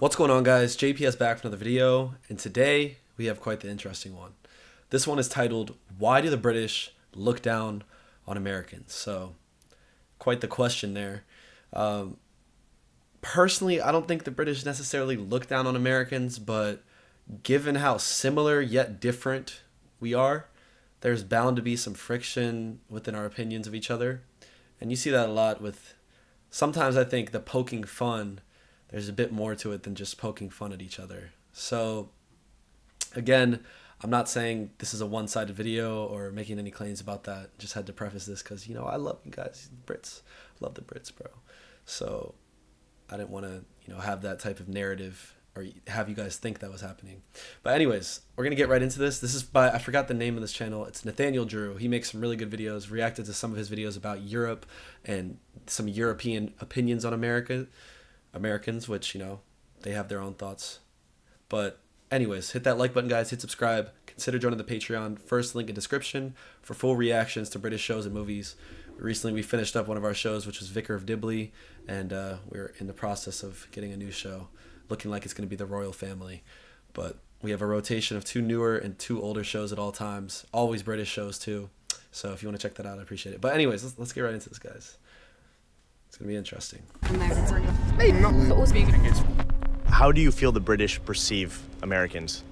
What's going on, guys? JPS back for another video, and today we have quite the interesting one. This one is titled, Why do the British look down on Americans? So, quite the question there. Personally, I don't think the British necessarily look down on Americans, but given how similar yet different we are, there's bound to be some friction within our opinions of each other. And you see that a lot with, sometimes I think the poking fun, there's a bit more to it than just poking fun at each other. So again, I'm not saying this is a one-sided video or making any claims about that. Just had to preface this because, you know, I love you guys, the Brits. Love the Brits, bro. So I didn't want to, you know, have that type of narrative or have you guys think that was happening. But anyways, we're going to get right into this. This is by, I forgot the name of this channel. It's Nathaniel Drew. He makes some really good videos, reacted to some of his videos about Europe and some European opinions on Americans, which, you know, they have their own thoughts. But anyways, hit that like button, guys. Hit subscribe. Consider joining the Patreon. First link in description for full reactions to British shows and movies. Recently, we finished up one of our shows, which was Vicar of Dibley, and we're in the process of getting a new show, looking like it's going to be The Royal Family. But we have a rotation of 2 newer and 2 older shows at all times. Always British shows, too. So if you want to check that out, I appreciate it. But anyways, let's get right into this, guys. It's going to be interesting. How do you feel the British perceive Americans?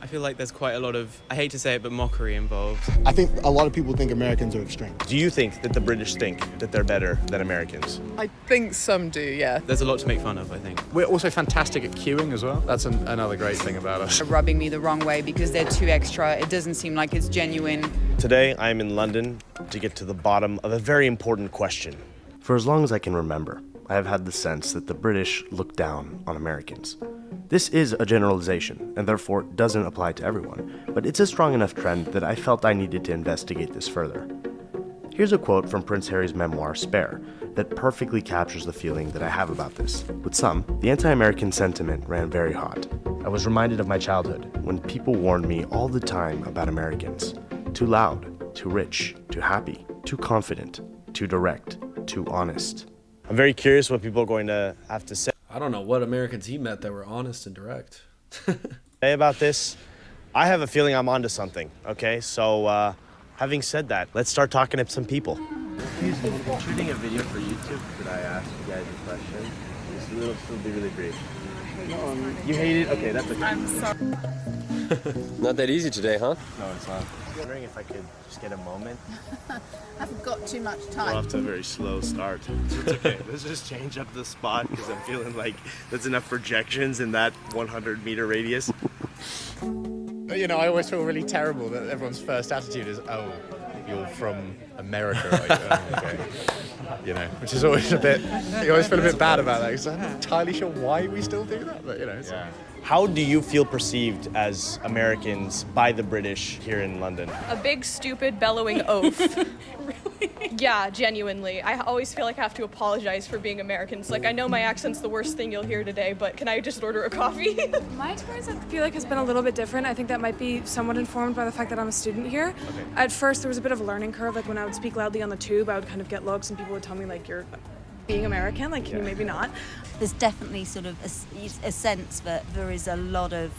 I feel like there's quite a lot of, I hate to say it, but mockery involved. I think a lot of people think Americans are extreme. Do you think that the British think that they're better than Americans? I think some do, yeah. There's a lot to make fun of, I think. We're also fantastic at queuing as well. That's another great thing about us. Rubbing me the wrong way because they're too extra. It doesn't seem like it's genuine. Today, I am in London to get to the bottom of a very important question. For as long as I can remember, I have had the sense that the British look down on Americans. This is a generalization, and therefore doesn't apply to everyone, but it's a strong enough trend that I felt I needed to investigate this further. Here's a quote from Prince Harry's memoir, Spare, that perfectly captures the feeling that I have about this. With some, the anti-American sentiment ran very hot. I was reminded of my childhood, when people warned me all the time about Americans. Too loud, too rich, too happy, too confident, too direct, too honest. I'm very curious what people are going to have to say. I don't know what Americans he met that were honest and direct. Say about this. I have a feeling I'm onto something, okay? So, having said that, let's start talking to some people. Excuse me, shooting a video for YouTube. Could I ask you guys a question? It'll be really brief. You hate it? Okay, that's okay. I'm sorry. Not that easy today, huh? No, it's not. I was wondering if I could just get a moment. I've got too much time. We're off to a very slow start. It's okay. Let's just change up the spot because I'm feeling like there's enough projections in that 100-meter radius. You know, I always feel really terrible that everyone's first attitude is, oh, you're from America, like, oh, okay. You know, which is always a bit, you always feel a bit bad about that because I'm not entirely sure why we still do that, but you know. Yeah. How do you feel perceived as Americans by the British here in London? A big, stupid, bellowing oaf. Really? Yeah, genuinely. I always feel like I have to apologize for being Americans. Like, I know my accent's the worst thing you'll hear today, but can I just order a coffee? My experience, I feel like, has been a little bit different. I think that might be somewhat informed by the fact that I'm a student here. Okay. At first, there was a bit of a learning curve. Like, when I would speak loudly on the tube, I would kind of get looks, and people would tell me, like, you're being American, like, can you maybe not? There's definitely sort of a sense that there is a lot of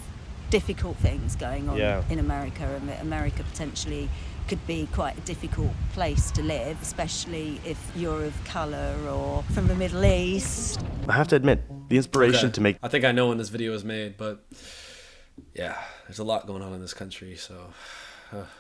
difficult things going on in America, and that America potentially could be quite a difficult place to live, especially if you're of colour or from the Middle East. I have to admit, the inspiration to make... I think I know when this video was made, but yeah, there's a lot going on in this country, so...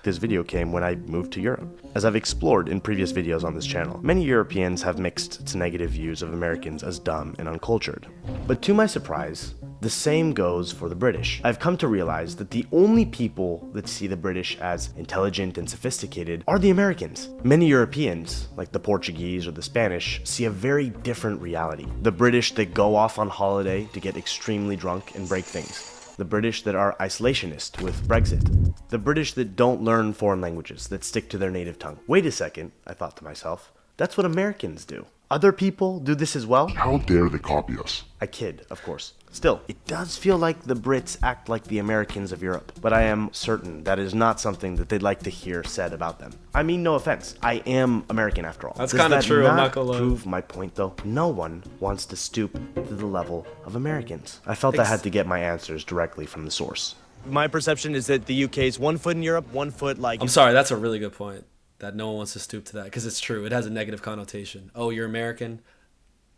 This video came when I moved to Europe. As I've explored in previous videos on this channel, many Europeans have mixed to negative views of Americans as dumb and uncultured. But to my surprise, the same goes for the British. I've come to realize that the only people that see the British as intelligent and sophisticated are the Americans. Many Europeans, like the Portuguese or the Spanish, see a very different reality. The British that go off on holiday to get extremely drunk and break things. The British that are isolationist with Brexit. The British that don't learn foreign languages, that stick to their native tongue. Wait a second, I thought to myself. That's what Americans do. Other people do this as well? How dare they copy us? I kid, of course. Still, it does feel like the Brits act like the Americans of Europe, but I am certain that is not something that they'd like to hear said about them. I mean, no offense. I am American after all. That's kind of true. I'm not gonna lie. Prove my point, though. No one wants to stoop to the level of Americans. I felt I had to get my answers directly from the source. My perception is that the UK is 1 foot in Europe, 1 foot like... I'm sorry, that's a really good point. That no one wants to stoop to that, because it's true. It has a negative connotation. Oh, you're American?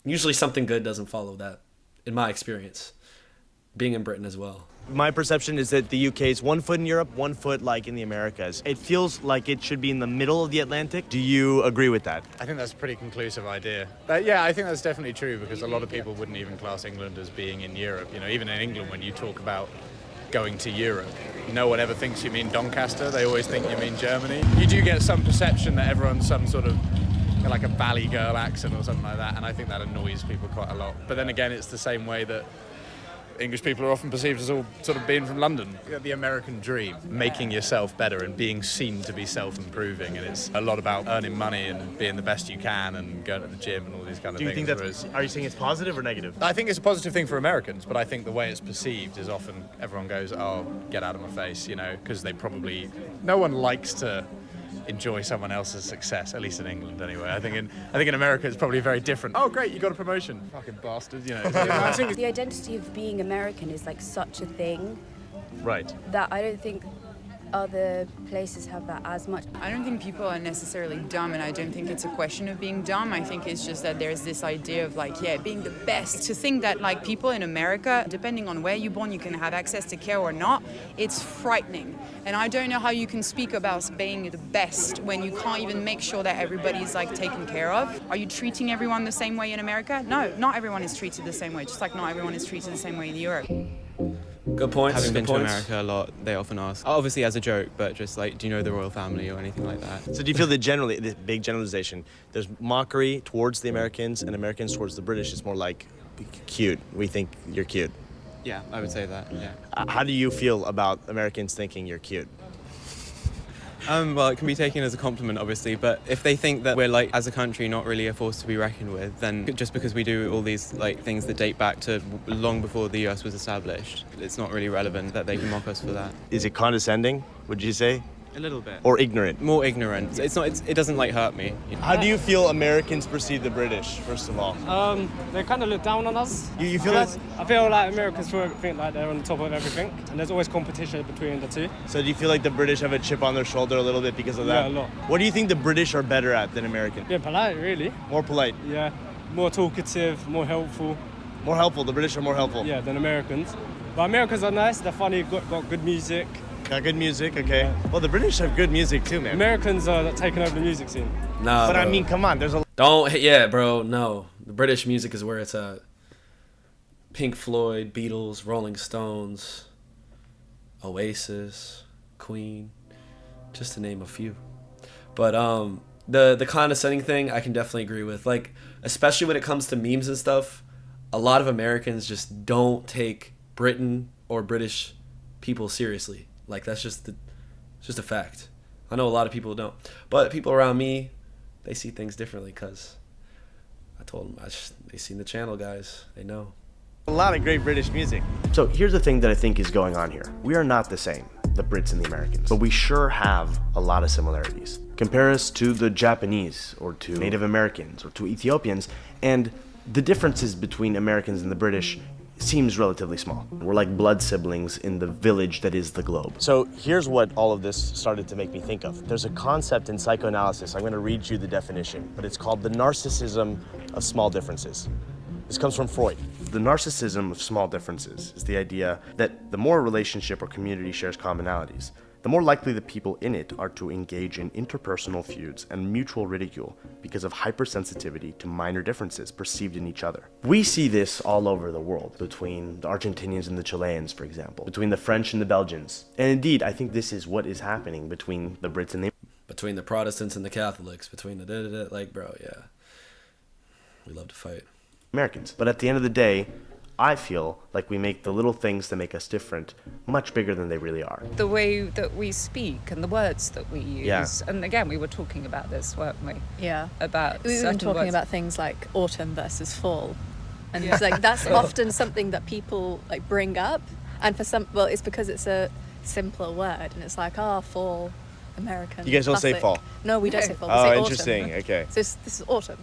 Usually something good doesn't follow that, in my experience. Being in Britain as well. My perception is that the UK is 1 foot in Europe, 1 foot like in the Americas. It feels like it should be in the middle of the Atlantic. Do you agree with that? I think that's a pretty conclusive idea. Yeah, I think that's definitely true, because a lot of people wouldn't even class England as being in Europe. You know, even in England, when you talk about going to Europe, no one ever thinks you mean Doncaster. They always think you mean Germany. You do get some perception that everyone's some sort of like a Valley girl accent or something like that, and I think that annoys people quite a lot. But then again, it's the same way that English people are often perceived as all sort of being from London. The American dream, making yourself better and being seen to be self-improving, and it's a lot about earning money and being the best you can and going to the gym and all these kind of things. Do you think that's... Are you saying it's positive or negative? I think it's a positive thing for Americans, but I think the way it's perceived is often everyone goes, oh, get out of my face, you know, because they probably... No one likes to enjoy someone else's success, at least in England anyway. I think in America it's probably very different. Oh great, you got a promotion. Fucking bastard, you know. I think the identity of being American is like such a thing. Right. That I don't think other places have that as much. I don't think people are necessarily dumb, and I don't think it's a question of being dumb. I think it's just that there's this idea of like, yeah, being the best. To think that like people in America, depending on where you're born, you can have access to care or not, it's frightening. And I don't know how you can speak about being the best when you can't even make sure that everybody's like taken care of. Are you treating everyone the same way in America? No, not everyone is treated the same way, just like not everyone is treated the same way in Europe. Good points. Having been good to points. America a lot, they often ask, obviously as a joke, but just like, do you know the royal family or anything like that? So do you feel that generally, this big generalization, there's mockery towards the Americans and Americans towards the British? It's more like cute. We think you're cute. Yeah, I would say that, yeah. How do you feel about Americans thinking you're cute? Well, it can be taken as a compliment, obviously, but if they think that we're, like, as a country, not really a force to be reckoned with, then just because we do all these, like, things that date back to long before the US was established, it's not really relevant that they can mock us for that. Is it condescending, would you say? A little bit. Or ignorant? More ignorant. It doesn't, like, hurt me. You know? How do you feel Americans perceive the British, first of all? They kind of look down on us. You feel that? I feel like Americans think like they're on top of everything, and there's always competition between the two. So do you feel like the British have a chip on their shoulder a little bit because of that? Yeah, a lot. What do you think the British are better at than Americans? Being polite, really. More polite? Yeah. More talkative, more helpful. More helpful? The British are more helpful? Yeah, than Americans. But Americans are nice, they're funny, got good music. Got good music, okay. Yeah. Well, the British have good music too, man. Americans are taking over the music scene. Nah, but bro. I mean, come on, there's a... bro, no. The British music is where it's at. Pink Floyd, Beatles, Rolling Stones, Oasis, Queen, just to name a few. But the condescending thing, I can definitely agree with. Like, especially when it comes to memes and stuff, a lot of Americans just don't take Britain or British people seriously. Like, that's just a fact. I know a lot of people don't, but people around me, they see things differently, because I told them they seen the channel, guys. They know. A lot of great British music. So here's the thing that I think is going on here. We are not the same, the Brits and the Americans, but we sure have a lot of similarities. Compare us to the Japanese, or to Native Americans, or to Ethiopians, and the differences between Americans and the British seems relatively small. We're like blood siblings in the village that is the globe. So here's what all of this started to make me think of. There's a concept in psychoanalysis, I'm going to read you the definition, but it's called the narcissism of small differences. This comes from Freud. The narcissism of small differences is the idea that the more a relationship or community shares commonalities, the more likely the people in it are to engage in interpersonal feuds and mutual ridicule because of hypersensitivity to minor differences perceived in each other. We see this all over the world, between the Argentinians and the Chileans, for example, between the French and the Belgians. And indeed, I think this is what is happening between the Brits and the... Between the Protestants and the Catholics, between the like, bro, yeah. We love to fight. Americans. But at the end of the day, I feel like we make the little things that make us different much bigger than they really are. The way that we speak and the words that we use. Yeah. And again, we were talking about this, weren't we? Yeah. About we were certain talking words. about things like autumn versus fall. And it's like that's often something that people like bring up. And for some, well, it's because it's a simpler word. And it's like, fall, American. You guys don't say classic. fall? No, we don't say fall. We Oh, say interesting. autumn. Okay. So this is autumn.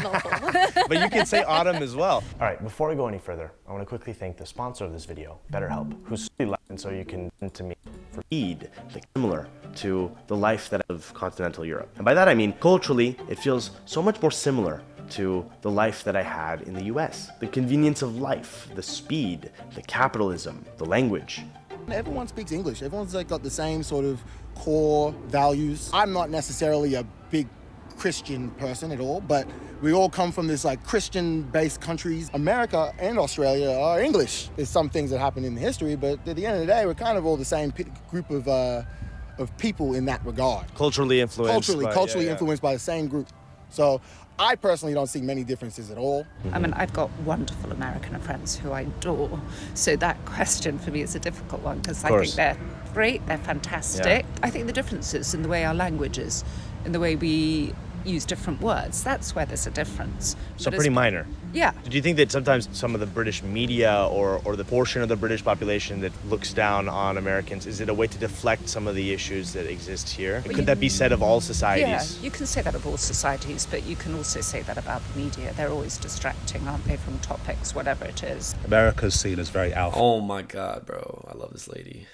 Not fall. But you can say autumn as well. All right, before we go any further, I want to quickly thank the sponsor of this video, BetterHelp, who's and so you can listen to me for feed, like similar to the life that of continental Europe. And by that I mean, culturally, it feels so much more similar to the life that I had in the US. The convenience of life, the speed, the capitalism, the language. Everyone speaks English. Everyone's like got the same sort of core values. I'm not necessarily a big Christian person at all, but we all come from this like Christian-based countries. America and Australia are English. There's some things that happen in history, but at the end of the day, we're kind of all the same group of people in that regard. Culturally influenced. Culturally influenced by the same group. So I personally don't see many differences at all. I mean, I've got wonderful American friends who I adore. So that question for me is a difficult one because I think they're great, they're fantastic. Yeah. I think the difference is in the way our language is, in the way we use different words. That's where there's a difference. So pretty minor. Yeah. Do you think that sometimes some of the British media or the portion of the British population that looks down on Americans, is it a way to deflect some of the issues that exist here? Could that be said of all societies? Yeah, you can say that of all societies, but you can also say that about the media. They're always distracting, aren't they, from topics, whatever it is. America's seen as very alpha. Oh my God, bro. I love this lady.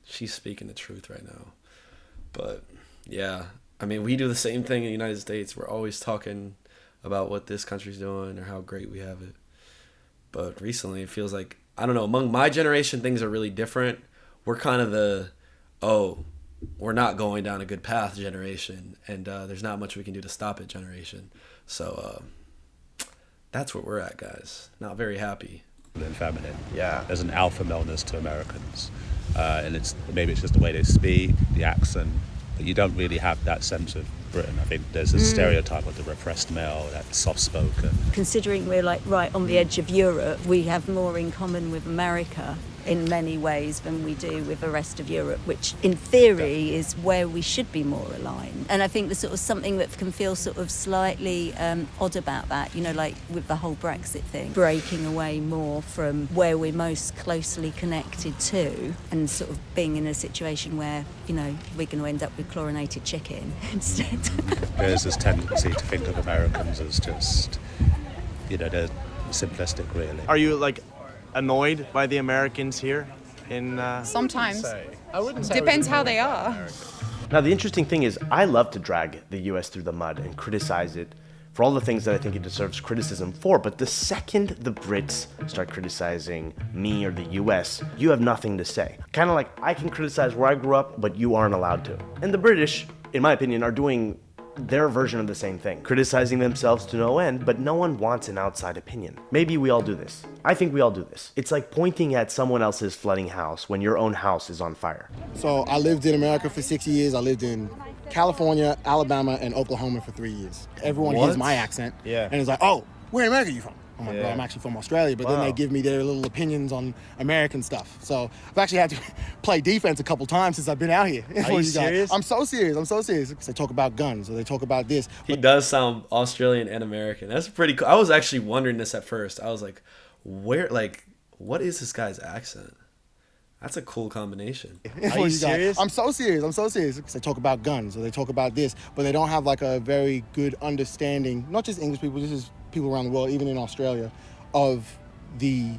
She's speaking the truth right now. But yeah, I mean, we do the same thing in the United States. We're always talking about what this country's doing or how great we have it. But recently it feels like, I don't know, among my generation, things are really different. We're kind of the, we're not going down a good path generation. And there's not much we can do to stop it generation. So that's where we're at, guys. Not very happy. And feminine. Yeah. There's an alpha maleness to Americans. And maybe it's just the way they speak, the accent. But you don't really have that sense of Britain. I think there's a stereotype of the repressed male, that soft-spoken. Considering we're like right on the edge of Europe, we have more in common with America in many ways than we do with the rest of Europe, which in theory is where we should be more aligned. And I think there's sort of something that can feel sort of slightly odd about that, you know, like with the whole Brexit thing, breaking away more from where we're most closely connected to and sort of being in a situation where, you know, we're going to end up with chlorinated chicken instead. There's this tendency to think of Americans as just, you know, they're simplistic, really. Are you like annoyed by the Americans here in Sometimes. I wouldn't say. Depends how they are. Now the interesting thing is I love to drag the US through the mud and criticize it for all the things that I think it deserves criticism for, but the second the Brits start criticizing me or the US, you have nothing to say. Kind of like I can criticize where I grew up, but you aren't allowed to. And the British, in my opinion, are doing their version of the same thing, criticizing themselves to no end, but no one wants an outside opinion. Maybe we all do this. I think we all do this. It's like pointing at someone else's flooding house when your own house is on fire. So I lived in America for 6 years. I lived in California, Alabama, and Oklahoma for 3 years. Everyone hears my accent and is like, oh, where in America are you from? I'm like, well, I'm actually from Australia, but then they give me their little opinions on American stuff. So I've actually had to play defense a couple times since I've been out here. Are you serious? I'm so serious. Because they talk about guns or they talk about this. He does sound Australian and American. That's pretty cool. I was actually wondering this at first. I was like, what is this guy's accent? That's a cool combination. Are you serious? I'm so serious. Because they talk about guns or they talk about this, but they don't have like a very good understanding, not just English people, this is people around the world, even in Australia, of the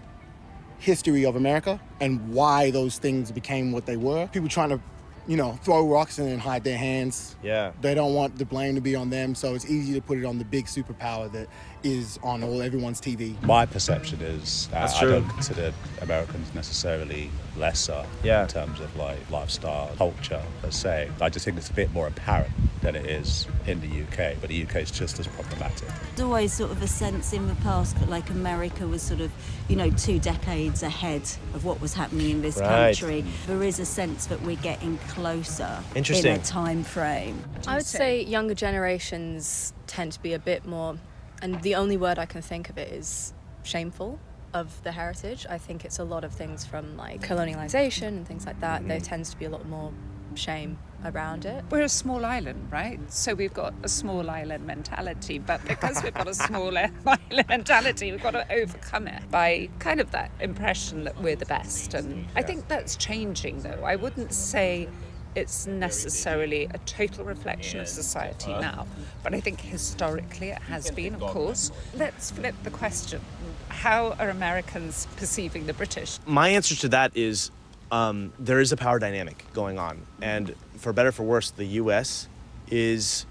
history of America and why those things became what they were. People trying to, you know, throw rocks and then hide their hands. Yeah. They don't want the blame to be on them, so it's easy to put it on the big superpower that is on everyone's TV. My perception is That's I true. don't consider Americans necessarily lesser in terms of like lifestyle, culture per se. I just think it's a bit more apparent than it is in the UK, but the UK is just as problematic. There's always sort of a sense in the past that like America was sort of, you know, 2 decades ahead of what was happening in this country. There is a sense that we're getting closer in a time frame. I would say younger generations tend to be a bit more, and the only word I can think of it is shameful. of the heritage. I think it's a lot of things from like colonialization and things like that. There tends to be a lot more shame around it. We're a small island, right? So we've got a small island mentality, but because we've got a small island mentality, we've got to overcome it by kind of that impression that we're the best. And I think that's changing, though. I wouldn't say it's necessarily a total reflection of society now, but I think historically it has been, of course. Let's flip the question. How are Americans perceiving the British? My answer to that is there is a power dynamic going on, and for better or for worse, the U.S. is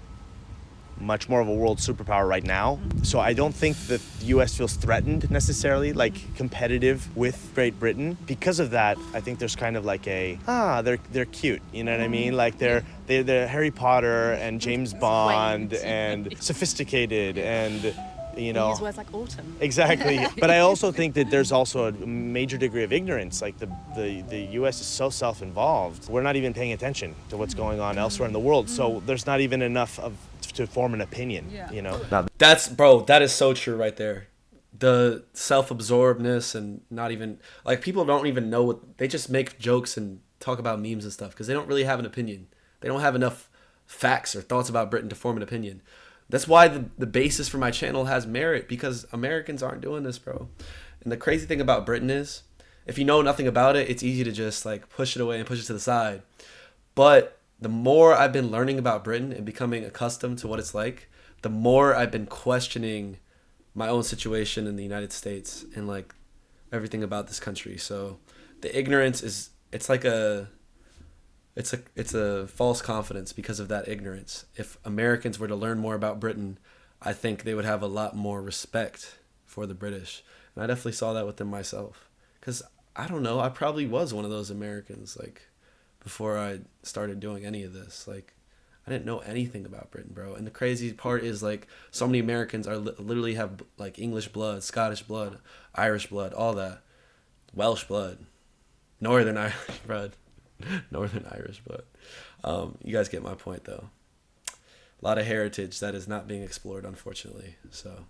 much more of a world superpower right now. So I don't think that the U.S. feels threatened necessarily, like competitive with Great Britain. Because of that, I think there's kind of like they're cute, you know what I mean? Like they're Harry Potter and James Bond and sophisticated and, you know. They use words like autumn. Exactly. But I also think that there's also a major degree of ignorance. Like the U.S. is so self-involved. We're not even paying attention to what's going on elsewhere in the world. So there's not even enough to form an opinion, you know? That is so true right there. The self-absorbedness and not even, like, people don't even know what, they just make jokes and talk about memes and stuff because they don't really have an opinion. They don't have enough facts or thoughts about Britain to form an opinion. That's why the basis for my channel has merit, because Americans aren't doing this, bro. And the crazy thing about Britain is, if you know nothing about it, it's easy to just like push it away and push it to the side. But the more I've been learning about Britain and becoming accustomed to what it's like, the more I've been questioning my own situation in the United States and like everything about this country. So the ignorance is, it's a false confidence because of that ignorance. If Americans were to learn more about Britain, I think they would have a lot more respect for the British. And I definitely saw that within myself. Because, I don't know, I probably was one of those Americans, like, before I started doing any of this. Like, I didn't know anything about Britain, bro. And the crazy part is, like, so many Americans are literally have, like, English blood, Scottish blood, Irish blood, all that. Welsh blood. Northern Irish blood. Northern Irish blood. You guys get my point, though. A lot of heritage that is not being explored, unfortunately. So,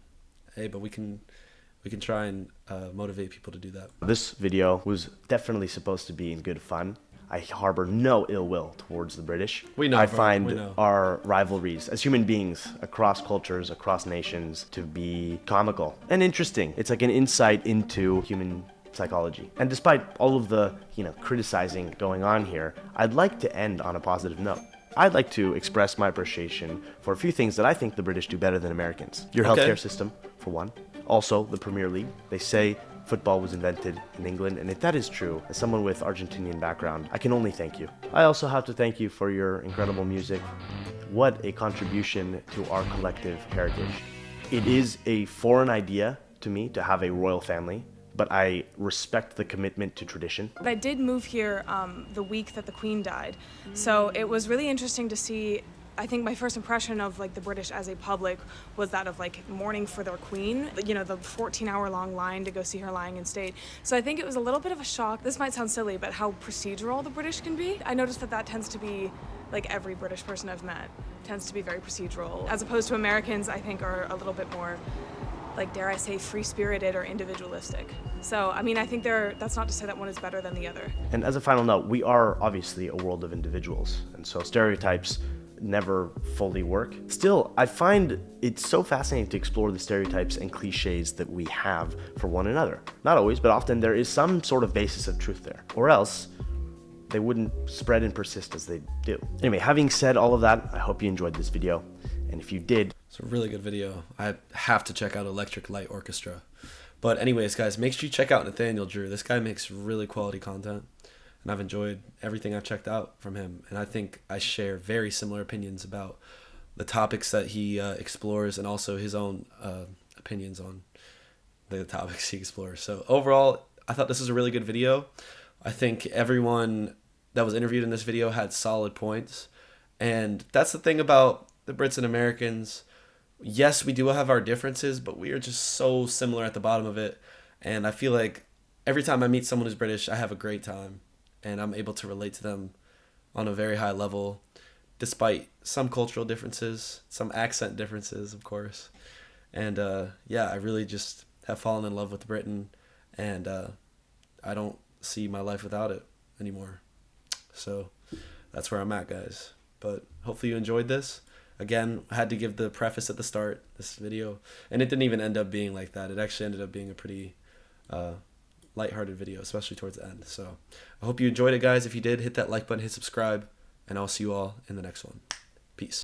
hey, but we can try and motivate people to do that. This video was definitely supposed to be in good fun. I harbor no ill will towards the British. We know, I bro. find We know. our rivalries as human beings across cultures, across nations, to be comical and interesting. It's like an insight into human psychology. And despite all of the, criticizing going on here, I'd like to end on a positive note. I'd like to express my appreciation for a few things that I think the British do better than Americans. Your healthcare system, for one. Also, the Premier League. They say football was invented in England, and if that is true, as someone with Argentinian background, I can only thank you. I also have to thank you for your incredible music. What a contribution to our collective heritage. It is a foreign idea to me to have a royal family, but I respect the commitment to tradition. But I did move here the week that the Queen died, so it was really interesting to see. I think my first impression of like the British as a public was that of like mourning for their queen, the 14-hour-long line to go see her lying in state. So I think it was a little bit of a shock. This might sound silly, but how procedural the British can be. I noticed that tends to be, like, every British person I've met tends to be very procedural, as opposed to Americans, I think, are a little bit more, like, dare I say, free-spirited or individualistic. So, I mean, I think that's not to say that one is better than the other. And as a final note, we are obviously a world of individuals, and so stereotypes never fully work. Still, I find it so fascinating to explore the stereotypes and cliches that we have for one another. Not always, but often there is some sort of basis of truth there, or else they wouldn't spread and persist as they do. Anyway, having said all of that, I hope you enjoyed this video, and if you did, it's a really good video. I have to check out Electric Light Orchestra. But anyways, guys, make sure you check out Nathaniel Drew. This guy makes really quality content, and I've enjoyed everything I've checked out from him. And I think I share very similar opinions about the topics that he explores, and also his own opinions on the topics he explores. So overall, I thought this was a really good video. I think everyone that was interviewed in this video had solid points. And that's the thing about the Brits and Americans. Yes, we do have our differences, but we are just so similar at the bottom of it. And I feel like every time I meet someone who's British, I have a great time. And I'm able to relate to them on a very high level, despite some cultural differences, some accent differences, of course. And I really just have fallen in love with Britain and I don't see my life without it anymore. So that's where I'm at, guys. But hopefully you enjoyed this. Again, I had to give the preface at the start, this video, and it didn't even end up being like that. It actually ended up being a pretty lighthearted video, especially towards the end. So I hope you enjoyed it, guys. If you did, hit that like button, hit subscribe, and I'll see you all in the next one. Peace.